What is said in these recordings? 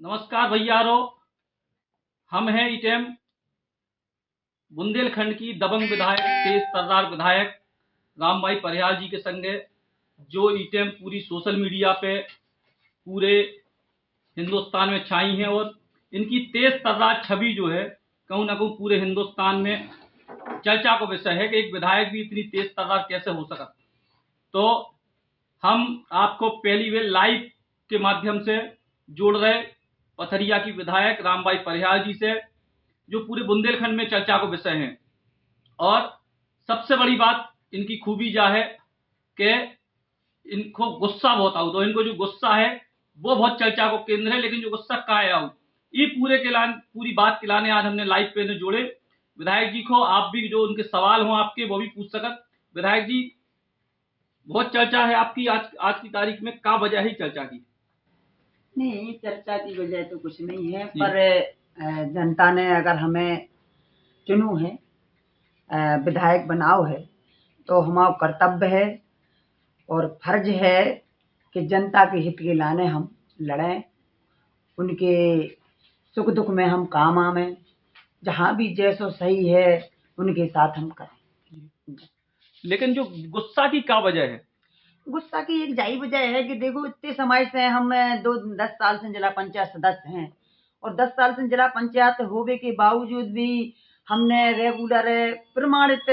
नमस्कार भैयारो। हम हैं इटेम बुंदेलखंड की दबंग विधायक तेज तर्रार विधायक रामबाई परिहार जी के संगे जो इटेम पूरी सोशल मीडिया पे पूरे हिंदुस्तान में छाई हैं और इनकी तेज तर्रार छवि जो है कहूँ ना कहूँ पूरे हिंदुस्तान में चर्चा का विषय है कि एक विधायक भी इतनी तेज तर्रार कैसे हो सका। तो हम आपको पहली बार लाइव के माध्यम से जोड़ रहे पथरिया की विधायक रामबाई परिहार जी से जो पूरे बुंदेलखंड में चर्चा का विषय है। और सबसे बड़ी बात इनकी खूबी जा है कि इनको गुस्सा बहुत आउट, तो इनको जो गुस्सा है वो बहुत चर्चा को केंद्र है, लेकिन जो गुस्सा का है आउट ये पूरी बात खिलाने आज हमने लाइव पे जोड़े विधायक जी को। आप भी जो उनके सवाल हो आपके वो भी पूछ सकत। विधायक जी, बहुत चर्चा है आपकी आज की तारीख में, का वजह ही चर्चा की? नहीं, चर्चा की वजह तो कुछ नहीं है, पर जनता ने अगर हमें चुनू है, विधायक बनाओ है, तो हमारा कर्तव्य है और फर्ज है कि जनता के हित के लाने हम लड़ें, उनके सुख दुख में हम काम आवें, जहाँ भी जैसो सही है उनके साथ हम करें। लेकिन जो गुस्सा की क्या वजह है? गुस्सा की एक जाई वजह है कि देखो इतने समय से हम 10 साल से जिला पंचायत सदस्य हैं और 10 साल से जिला पंचायत होने के बावजूद भी हमने रेगुलर प्रमाणित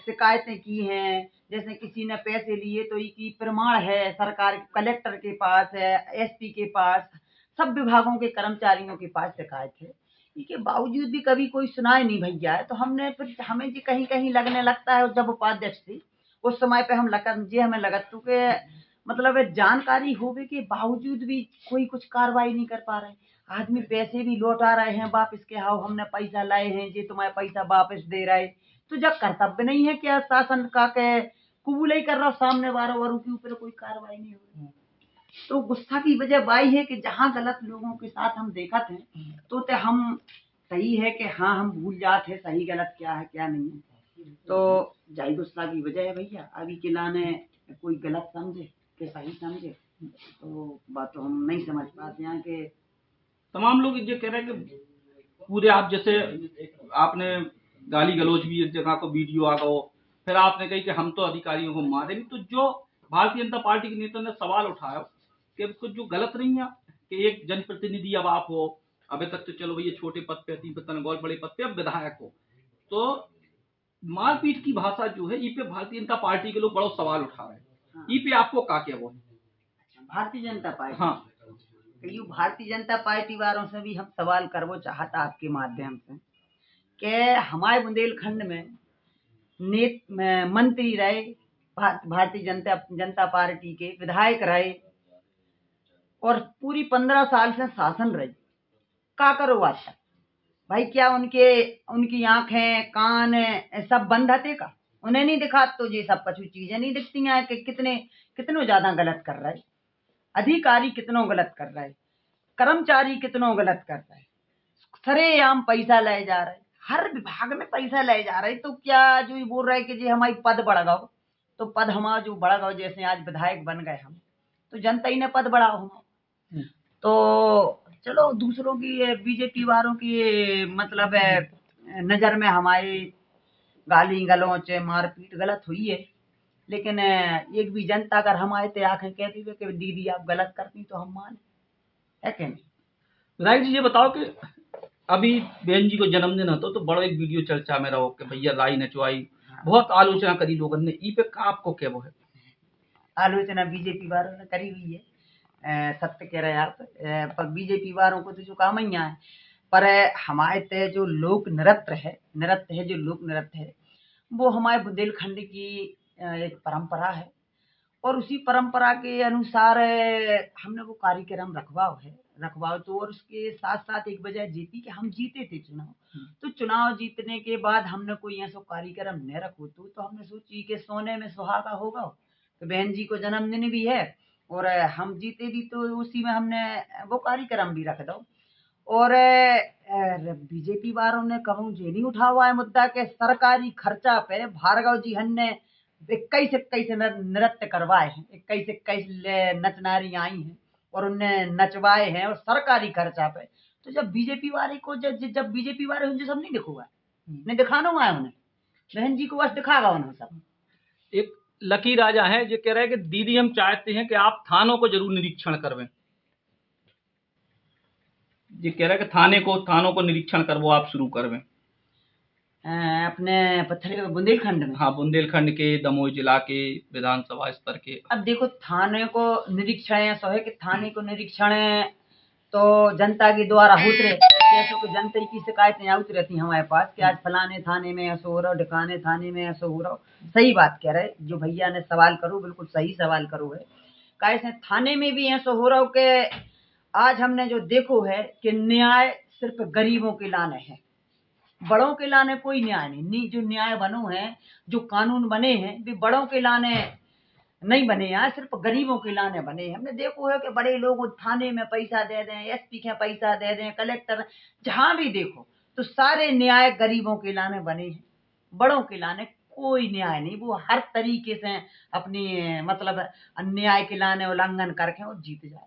शिकायतें की हैं। जैसे किसी ने पैसे लिए तो इसकी प्रमाण है सरकार कलेक्टर के पास है, एसपी के पास, सब विभागों के कर्मचारियों के पास शिकायत है। इसके बावजूद भी कभी कोई सुनाई नहीं भैया है, तो हमने फिर हमें जी कहीं कहीं लगने लगता है। जब उपाध्यक्ष थी उस समय पे हम लगन जी हमें लगत तो के मतलब जानकारी होने के बावजूद भी कोई कुछ कार्रवाई नहीं कर पा रहे। आदमी पैसे भी लौटा रहे हैं वापस के, हाउ हमने पैसा लाए हैं जी तुम्हारे पैसा वापस दे रहे, तो जब कर्तव्य नहीं है क्या शासन का के कबूल ही कर रहा सामने वालों वालों के ऊपर कोई कार्रवाई नहीं हो रही। तो गुस्सा की वजह वाई है कि जहाँ गलत लोगों के साथ हम देखा थे तो हम सही है कि हाँ हम भूल जाते हैं सही गलत क्या है क्या नहीं है। तो जाई गुस्सा की वजह है भैया, अभी के लाने कोई गलत समझे कि सही समझे तो बात तो हम नहीं समझ पाते हैं कि तमाम लोग ये कह रहे हैं कि पूरे आप जैसे आपने गाली गलौज भी एक जगह को वीडियो आ गो, फिर आपने कही कि हम तो अधिकारियों को मारेंगे। तो जो भारतीय जनता पार्टी के नेता ने सवाल उठाया कि कुछ जो गलत नहीं है कि एक जनप्रतिनिधि अब आप हो, अभी तक तो चलो भैया छोटे पद पे थी, बहुत बड़े पद पे अब विधायक हो, तो मारपीट की भाषा जो है ये पे भारतीय जनता पार्टी के लोग बड़ा सवाल उठा रहे हैं। ये पे आपको क्या क्या वो? भारतीय जनता पार्टी, हाँ, कहियो भारतीय जनता पार्टी वालों से भी हम सवाल करवो चाहता आपके माध्यम से कि हमारे बुंदेलखंड में मंत्री रहे, भारतीय जनता पार्टी के विधायक रहे और पूरी 15 साल से शासन रही, का करो आज तक भाई? क्या उनके उनकी आंखें कान सब बंद हते का? उन्हें नहीं दिखा तो ये सब कुछ चीजें नहीं दिखती हैं कि कितने कितनों ज्यादा गलत कर रहे, अधिकारी कितनों गलत कर रहे, कर्मचारी कितनों गलत कर रहे, सरेआम पैसा ले जा रहे, हर विभाग में पैसा ले जा रहे। तो क्या जो ये बोल रहे कि जी हमारी पद बढ़ गओ, तो पद हमारा जो बढ़ गओ, जैसे आज विधायक बन गए हम तो जनता ही ने पद बढ़ाओ हमारा। तो चलो दूसरों की बीजेपी वालों की मतलब नजर में हमारी गाली गलौच मारपीट गलत हुई है, लेकिन एक भी जनता अगर हमारे ते आंखें कहती है कि दीदी आप गलत करती तो हम मान है कि नहीं। विधायक जी ये बताओ कि अभी बहन जी को जन्मदिन હતો तो बड़ा एक वीडियो चर्चा में रहो कि भैया लाई नचवाई, बहुत आलोचना करी लोगों ने, ई पे का आपको क्या वो है? आलोचना बीजेपी वालों ने करी हुई है, सत्य कह रहे हैं आप, पर बीजेपी वालों को तो जो काम ही है, पर हमारे ते जो लोक नृत्य है जो लोक नृत्य है वो हमारे बुंदेलखंड की एक परंपरा है और उसी परंपरा के अनुसार हमने वो कार्यक्रम रखवाओ तो। और उसके साथ साथ एक वजह जीती कि हम जीते थे चुनाव, तो चुनाव जीतने के बाद हमने कोई ऐसा कार्यक्रम न रखो तो हमने सोची कि सोने में सुहागा होगा, तो बहन जी को जन्मदिन भी है और हम जीते भी तो उसी में हमने वो कार्यक्रम भी रख दो। और बीजेपी वालों ने कहूँ ये नहीं उठा हुआ है मुद्दा के सरकारी खर्चा पे भार्गव जी ने 21 नृत्य करवाए हैं, 21 नचनारी आई हैं और उनने नचवाए हैं और सरकारी खर्चा पे। तो जब बीजेपी वाले को जब बीजेपी वाले उनसे सब नहीं दिखूगा, नहीं दिखाना हुआ है उन्हें, बहन जी को बस दिखागा उन्हें सब। एक लकी राजा है जो कह रहे हैं कि दीदी हम चाहते हैं कि आप थानों को जरूर निरीक्षण करवें। ये कह रहा है कि थानों को निरीक्षण करवो आप शुरू करवें। अपने पत्थर बुंदेलखंड में, हाँ, बुंदेलखंड के, दमोह जिला के, विधानसभा स्तर के। अब देखो थाने को निरीक्षण ऐसा है कि थाने को निरीक्षण तो जनता के द्वारा होते रहे, जैसे कि जनता की शिकायतें आती रहती हैं हमारे पास कि आज फलाने थाने में ऐसा हो रहा हो, ढिकाने थाने में ऐसा हो रहा हो। सही बात कह रहे जो भैया ने सवाल करो, बिल्कुल सही सवाल करो है। कैसे थाने में भी ऐसा हो रहा हो कि आज हमने जो देखो है कि न्याय सिर्फ गरीबों के लाने है, बड़ों के लाने कोई न्याय नहीं। जो न्याय बनो है, जो कानून बने हैं, वे बड़ों के लाने नहीं बने, यहाँ सिर्फ गरीबों के लाने बने। हमने देखो है कि बड़े लोग थाने में पैसा दे दें, एसपी के पैसा दे दें, कलेक्टर, जहां भी देखो तो सारे न्याय गरीबों के लाने बने हैं, बड़ों के लाने कोई न्याय नहीं। वो हर तरीके से अपनी मतलब अन्याय के लाने उल्लंघन करके और जीत जाए,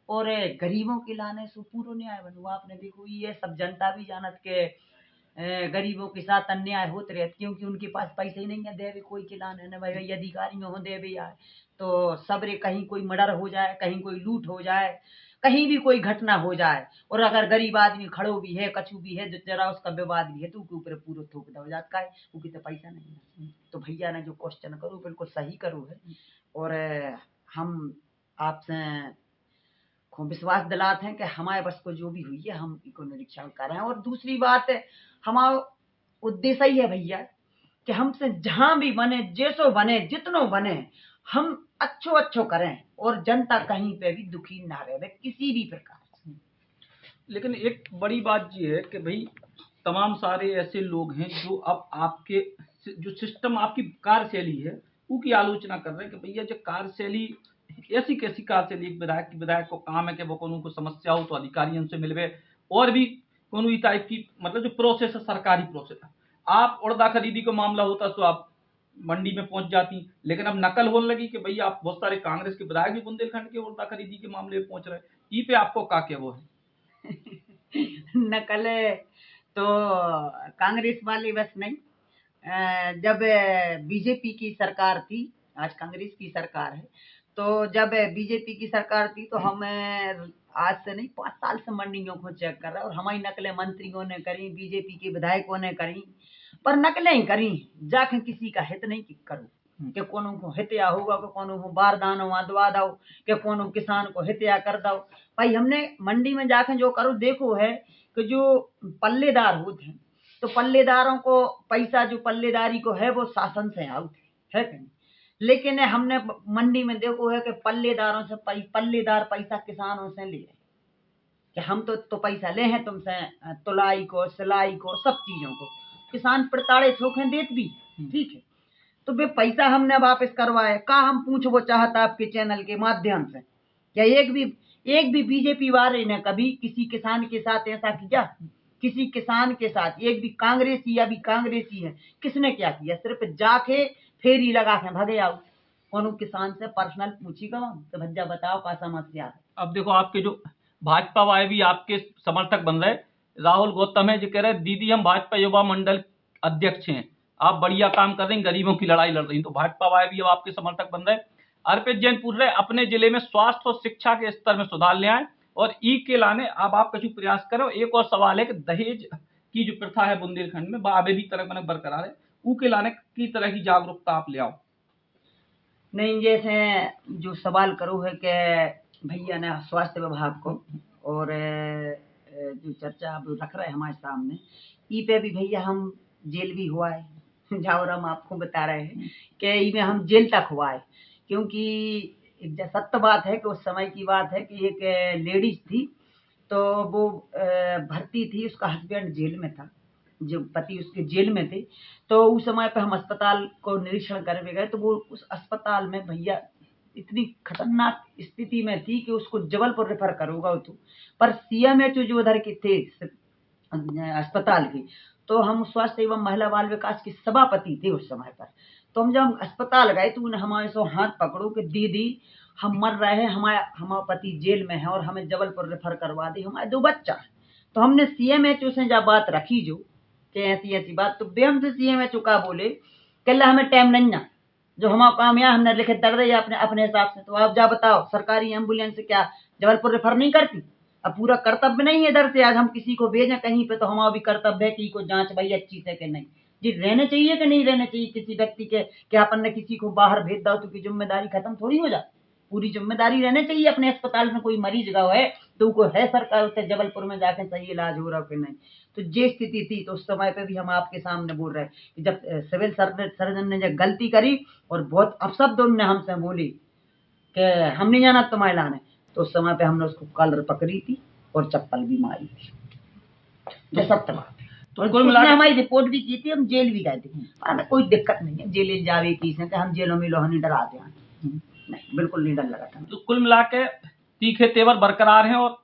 और गरीबों के लाने सो पूरा न्याय बनवा। आपने देखो ये सब जनता भी जानत के गरीबों के साथ अन्याय होते रहते, क्योंकि उनके पास पैसे ही नहीं है देवे कोई के लाने न भाई अधिकारी में हो देवे यार। तो सबरे कहीं कोई मर्डर हो जाए, कहीं कोई लूट हो जाए, कहीं भी कोई घटना हो जाए, और अगर गरीब आदमी खड़ो भी है, कछु भी है, जरा उसका विवाद भी है, तो उसके ऊपर पूरा थोक दो जाता है, क्योंकि तो पैसा नहीं है। तो भैया ने जो क्वेश्चन करो बिल्कुल सही करो है, और हम आपसे खूब विश्वास दिलाते हैं कि हमारे बस को जो भी हुई है हम इको निरीक्षण कर रहे हैं। और दूसरी बात हमारा उद्देश्य ही है भैया कि हमसे जहां भी बने, जैसो बने, जितनो बने, हम अच्छो करें और जनता कहीं पे भी दुखी ना रहे किसी भी प्रकार से। लेकिन एक बड़ी बात ये है कि भाई तमाम सारे ऐसे लोग हैं जो अब आपके जो सिस्टम, आपकी कार्यशैली है, उसकी आलोचना कर रहे हैं कि भैया जो कार्यशैली ऐसी कैसी कार्यशैली, एक विधायक को काम है कि वो को समस्या हो तो अधिकारियों से मिलवे, और भी कोई टाइप की मतलब जो प्रोसेस है, सरकारी प्रोसेस है। आप उड़दा खरीदी का मामला होता तो आप मंडी में पहुंच जाती, लेकिन अब नकल होने लगी कि भैया आप बहुत सारे कांग्रेस के विधायक भी बुंदेलखंड के उड़दा खरीदी के मामले में पहुंच रहे हैं। ई पे आपको का क्या वो है? नकल तो कांग्रेस वाले बस नहीं, जब बीजेपी की सरकार थी, आज कांग्रेस की सरकार है, तो जब बीजेपी की सरकार थी तो हम आज से नहीं 5 साल से मंडियों को चेक कर रहे हैं, और हमारी नकलें मंत्रियों ने करी, बीजेपी के विधायकों ने करी, पर नकलें ही करी, जाके किसी का हित नहीं करो कि कोनो को हितया होगा, कि कोनो को बारदान दवा दो, कि कोनो किसान को हितया कर दो। भाई हमने मंडी में जाके जो करो देखो है कि जो पल्लेदार होते हैं, तो पल्लेदारों को पैसा जो पल्लेदारी को है वो शासन से आउट है कहीं, लेकिन हमने मंडी में देखो है कि पल्लेदारों से पल्लेदार पैसा किसानों से लिए कि हम तो पैसा ले हैं तुमसे, तुलाई को, सिलाई को, सब चीजों को किसान प्रताड़े ठोके देत भी, ठीक है। तो वे पैसा हमने वापस करवाए का, हम पूछ वो चाहता आपके चैनल के माध्यम से, क्या एक भी बीजेपी वाले ने कभी किसी किसान के साथ ऐसा किया? किसी किसान के साथ एक भी कांग्रेसी या भी कांग्रेसी है किसने क्या किया? सिर्फ जाके फेरी लगा के भगे आओ, कोनो किसान से पर्सनल पूछी गवा तो भज्जा बताओ का समस्या है। अब देखो आपके जो भाजपा वाले भी आपके समर्थक बन रहे, राहुल गौतम है जो कह रहे दीदी हम भाजपा युवा मंडल अध्यक्ष हैं, आप बढ़िया काम कर रहे हैं, गरीबों की लड़ाई लड़ रही हैं, तो भाजपा वाले भी अब आपके समर्थक बन रहे। अर्पित जैन पूछ रहे अपने जिले में स्वास्थ्य और शिक्षा के स्तर में सुधार ले आए और ई के लाने अब आप कुछ प्रयास करो। एक और सवाल है कि दहेज की जो प्रथा है बुंदेलखंड में अभी भी तरह बनक बरकरार है, ऊ के लाने की तरह की जागरूकता आप ले आओ। नहीं, जैसे जो सवाल करो है कि भैया ने स्वास्थ्य विभाग को और जो चर्चा आप रख रहे हैं हमारे सामने, ई पे भी भैया हम जेल भी हुआ है जाओ हम आपको बता रहे हैं कि ई में हम जेल तक हुआ है, क्योंकि एक सत्य बात है कि उस समय की बात है कि एक लेडीज थी, तो वो भर्ती थी, उसका हस्बैंड जेल में था, जो पति उसके जेल में थे, तो उस समय पे हम अस्पताल को निरीक्षण करने गए, तो वो उस अस्पताल में भैया इतनी खतरनाक स्थिति में थी कि उसको जबलपुर रेफर करोगा तो, पर सीएमएचओ जो उधर के थे अस्पताल की, तो हम स्वास्थ्य एवं महिला बाल विकास के सभापति थे उस समय पर, तो हम जब अस्पताल गए तो उन्हें हमारे से हाथ पकड़ो कि दीदी हम मर रहे हैं, हमारा पति जेल में है और हमें जबलपुर रेफर करवा दी, हमारे 2 बच्चा है। तो हमने CMHO से जब बात रखी जो कि ऐसी बात, तो बेहम से CMHO का बोले कल हमें टाइम नहीं ना, जो हमारा काम यहाँ हमने लिखे दर्द है अपने हिसाब से। तो आप जा बताओ, सरकारी एम्बुलेंस क्या जबलपुर रेफर नहीं करती? अब पूरा कर्तव्य नहीं है इधर से आज हम किसी को भेजें कहीं पे, तो हमारा भी कर्तव्य है कि को जांच भाई अच्छी से कि नहीं जी रहने चाहिए कि नहीं रहने चाहिए किसी व्यक्ति के, कि अपन ने किसी को बाहर भेज दो तो की जिम्मेदारी खत्म थोड़ी हो जाती, पूरी जिम्मेदारी रहने चाहिए। अपने अस्पताल में कोई मरीज गया है तो को है सरकार उसे जबलपुर में जाके सही इलाज हो रहा कि नहीं। तो ये स्थिति थी, तो उस समय पे भी हम आपके सामने बोल रहे हैं कि जब सिविल सर्जन ने जब गलती करी और बहुत अपशब्द उन्होंने हमसे बोली कि हम नहीं जाना तुम्हारे लाने, तो उस समय पे हमने उसको कॉलर पकड़ी थी और चप्पल भी मारी थी। ये सब बात तो कुल मिला हमारी रिपोर्ट भी की थी, हम जेल भी गए थे, हमें कोई दिक्कत नहीं है जेल जावे की से, हम जेलों में लोहा नहीं डराते हैं, नहीं बिल्कुल नहीं डर लगा था। तो कुल मिला के तीखे तेवर बरकरार हैं और